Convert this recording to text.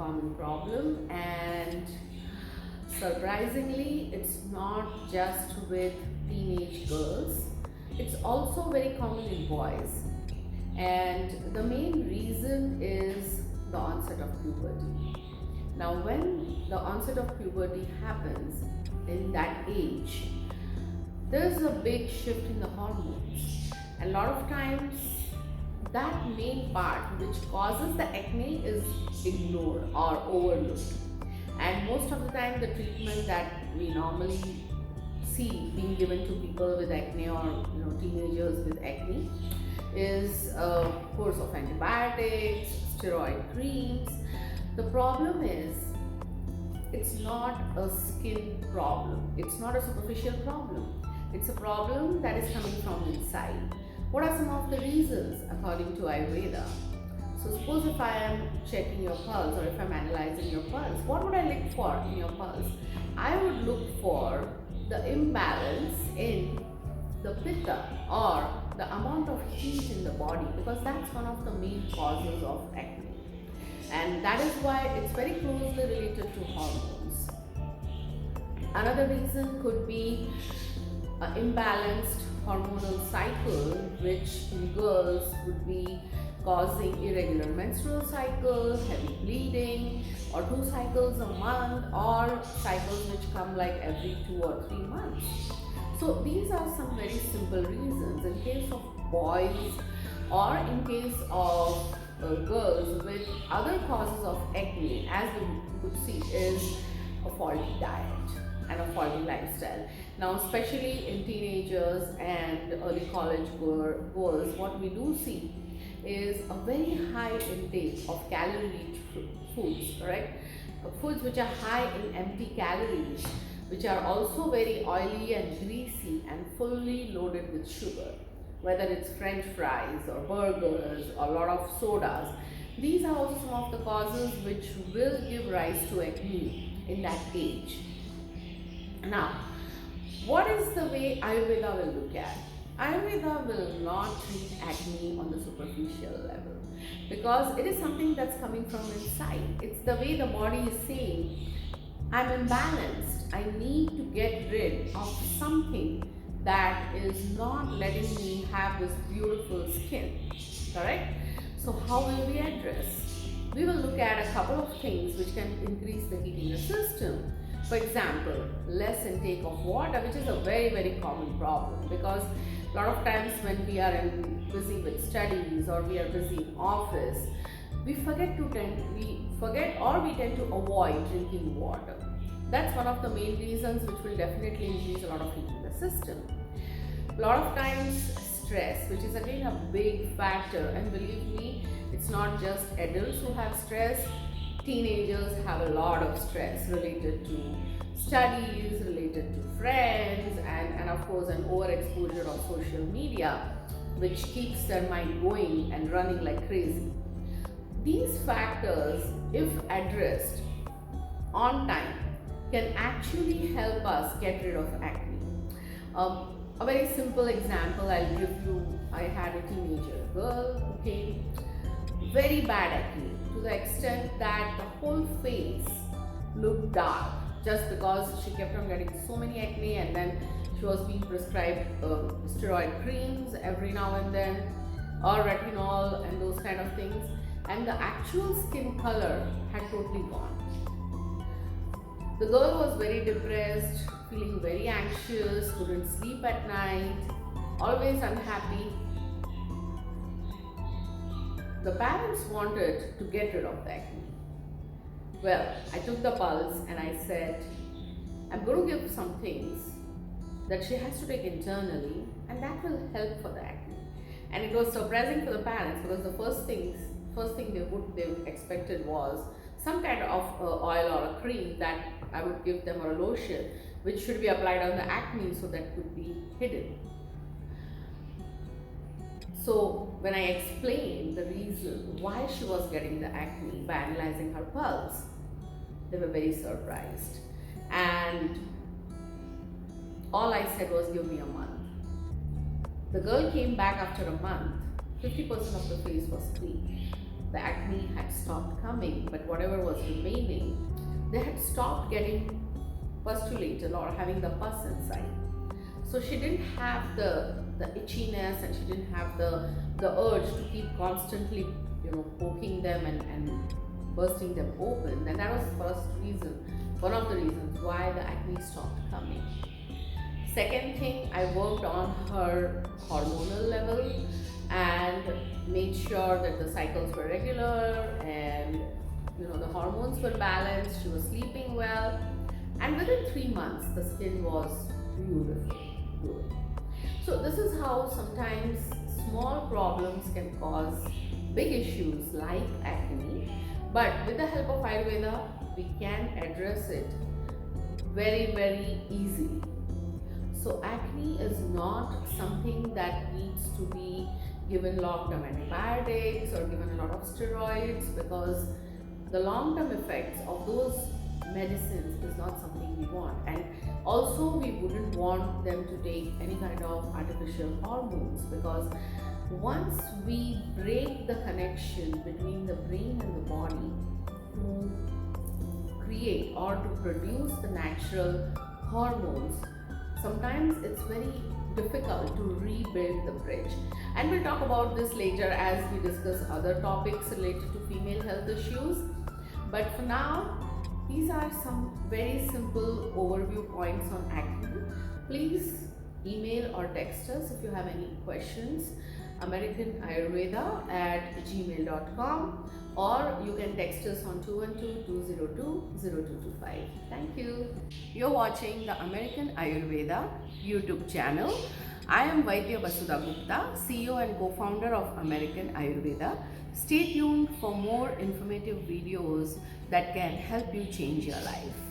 common problem, and surprisingly, it's not just with teenage girls, it's also very common in boys. And the main reason is the onset of puberty. Now, when the onset of puberty happens in that age, there's a big shift in the hormones. And a lot of times, that main part which causes the acne is ignored or overlooked. And most of the time, the treatment that we normally see being given to people with acne, or teenagers with acne, is a course of antibiotics, steroid creams. The problem is, it's not a skin problem, it's not a superficial problem, it's a problem that is coming from inside. What are some of the reasons according to Ayurveda? So suppose if I am checking your pulse, or if I'm analyzing your pulse, what would I look for in your pulse? I would look for the imbalance in the pitta, or the amount of heat in the body, because that's one of the main causes of acne. And that is why it's very closely related to hormones. Another reason could be an imbalanced hormonal cycle, which in girls would be causing irregular menstrual cycle, heavy bleeding, or 2 cycles a month, or cycles which come like every 2 or 3 months. So these are some very simple reasons. In case of boys, or in case of girls with other causes of acne, as we could see, is a faulty diet and a faulty lifestyle. Now, especially in teenagers and early college girls, what we do see is a very high intake of calorie-rich foods, correct? Foods which are high in empty calories, which are also very oily and greasy and fully loaded with sugar, whether it's French fries or burgers or a lot of sodas. These are also some of the causes which will give rise to acne in that age. Now, what is the way Ayurveda will look at? Ayurveda will not treat acne on the superficial level, because it is something that's coming from inside. It's the way the body is saying, I'm imbalanced, I need to get rid of something that is not letting me have this beautiful skin, correct? So how will we address? We will look at a couple of things which can increase the heat in the system. For example, less intake of water, which is a very, very common problem, because a lot of times when we are busy with studies, or we are busy in office, we tend to avoid drinking water. That's one of the main reasons which will definitely increase a lot of heat in the system. A lot of times stress, which is again a big factor, and believe me, it's not just adults who have stress. Teenagers have a lot of stress related to studies, related to friends, and of course an overexposure of social media, which keeps their mind going and running like crazy. These factors, if addressed on time, can actually help us get rid of acne. A very simple example I'll give you. I had a teenager girl who came very bad acne, to the extent that the whole face looked dark, just because she kept on getting so many acne, and then she was being prescribed steroid creams every now and then, or retinol and those kind of things, and the actual skin color had totally gone. The girl was very depressed, feeling very anxious, couldn't sleep at night, always unhappy. The parents wanted to get rid of the acne. Well, I took the pulse and I said, I'm going to give some things that she has to take internally, and that will help for the acne. And it was surprising for the parents, because the first thing they expected was some kind of oil or a cream that I would give them, or a lotion which should be applied on the acne so that could be hidden. So when I explained the reason why she was getting the acne by analyzing her pulse, they were very surprised. And all I said was, give me a month. The girl came back after a month. 50% of the face was clean. the acne had stopped coming, but whatever was remaining, they had stopped getting pustulated or having the pus inside. So she didn't have the itchiness, and she didn't have the urge to keep constantly, poking them and bursting them open. And that was the first reason, one of the reasons why the acne stopped coming. Second thing, I worked on her hormonal level and made sure that the cycles were regular, and the hormones were balanced. She was sleeping well, and within 3 months the skin was beautiful, good. So this is how sometimes small problems can cause big issues like acne, but with the help of Ayurveda we can address it very, very easily. So acne is not something that needs to be given long-term antibiotics or given a lot of steroids, because the long-term effects of those medicines is not something we want. And also we wouldn't want them to take any kind of artificial hormones, because once we break the connection between the brain and the body to create or to produce the natural hormones, sometimes it's very difficult to rebuild the bridge. And we'll talk about this later as we discuss other topics related to female health issues. But for now, these are some very simple overview points on acne. Please email or text us if you have any questions, americanayurveda@gmail.com, or you can text us on 212-202-0225. Thank you. You're watching the American Ayurveda YouTube channel. I am Vaidya Vasudha Gupta, CEO and co-founder of American Ayurveda. Stay tuned for more informative videos that can help you change your life.